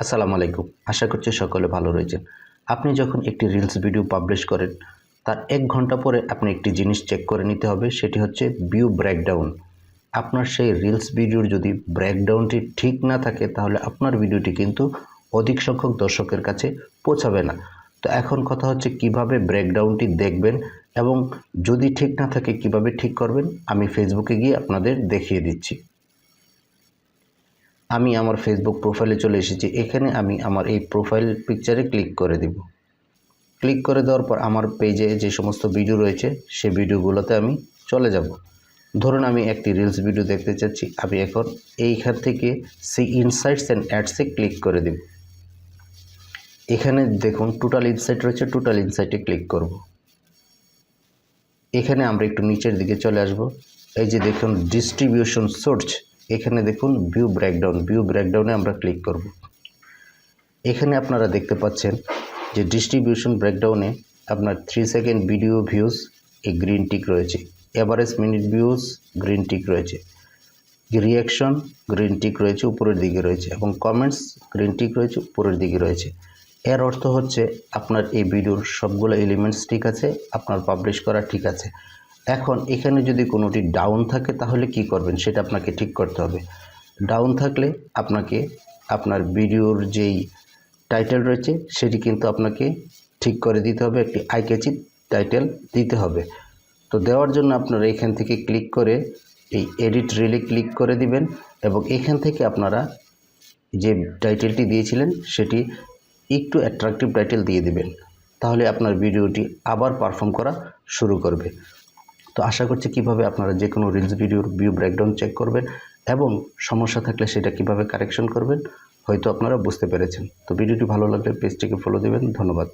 আসসালামু আলাইকুম। আশা করছি সকলে ভালো রয়েছেন। আপনি যখন একটি রিলস ভিডিও পাবলিশ করেন, তার ১ ঘন্টা পরে আপনি একটি জিনিস চেক করে নিতে হবে, সেটি হচ্ছে ভিউ ব্রেকডাউন। আপনার সেই রিলস ভিডিওর যদি ব্রেকডাউনটি ঠিক না থাকে, তাহলে আপনার ভিডিওটি কিন্তু অধিক সংখ্যক দর্শকের কাছে পৌঁছাবে না। তো এখন কথা হচ্ছে কিভাবে ব্রেকডাউনটি দেখবেন এবং যদি ঠিক না থাকে কিভাবে ঠিক করবেন, আমি ফেসবুকে গিয়ে আপনাদের দেখিয়ে দিচ্ছি। আমি আমার ফেসবুক প্রোফাইলে চলে এসেছি। এখানে আমি আমার এই প্রোফাইল পিকচারে ক্লিক করে দিব। ক্লিক করে দেওয়ার পর আমার পেজে যে সমস্ত ভিডিও রয়েছে সেই ভিডিওগুলোতে আমি চলে যাব। ধরুন আমি একটি রিলস ভিডিও দেখতে চাচ্ছি, আমি এখন এইখান থেকে সি ইনসাইটস অ্যান্ড অ্যাডসে ক্লিক করে দেব। এখানে দেখুন টোটাল ইনসাইট রয়েছে, টোটাল ইনসাইটে ক্লিক করব। এখানে আমরা একটু নিচের দিকে চলে আসব। এই যে দেখুন ডিস্ট্রিবিউশন সোর্স, এখানে দেখুন ভিউ ব্রেকডাউনে আমরা ক্লিক করব। এখানে আপনারা দেখতে পাচ্ছেন যে ডিস্ট্রিবিউশন ব্রেকডাউনে আপনার 3 সেকেন্ড ভিডিও ভিউজ এই গ্রিন টিক রয়েছে, average minute views green tick রয়েছে, রিয়াকশন গ্রিন টিক রয়েছে উপরের দিকে রয়েছে এবং কমেন্টস গ্রিন টিক রয়েছে উপরের দিকে রয়েছে। এর অর্থ হচ্ছে আপনার এই ভিডিওর সবগুলো এলিমেন্টস ঠিক আছে, আপনার পাবলিশ করা ঠিক আছে। এখন এখানে যদি কোনোটি ডাউন থাকে তাহলে কি করবেন সেটা আপনাকে ঠিক করতে হবে। ডাউন থাকলে আপনাকে আপনার ভিডিওর যেই টাইটেল রয়েছে সেটি কিন্তু আপনাকে ঠিক করে দিতে হবে, একটি আই ক্যাচি টাইটেল দিতে হবে। তো দেওয়ার জন্য আপনারা এখান থেকে ক্লিক করে এই এডিট রিলে ক্লিক করে দিবেন এবং এখান থেকে আপনারা যে টাইটেলটি দিয়েছিলেন সেটি একটু অ্যাট্রাকটিভ টাইটেল দিয়ে দিবেন, তাহলে আপনার ভিডিওটি আবার পারফর্ম করা শুরু করবে। তো আশা করছি কিভাবে আপনারা যে কোনো রিলস ভিডিওর ভিউ ব্রেকডাউন চেক করবেন এবং সমস্যা থাকলে সেটা কিভাবে কারেকশন করবেন হয়তো আপনারা বুঝতে পেরেছেন। তো ভিডিওটি ভালো লাগলে পেজটিকে ফলো দেবেন। ধন্যবাদ।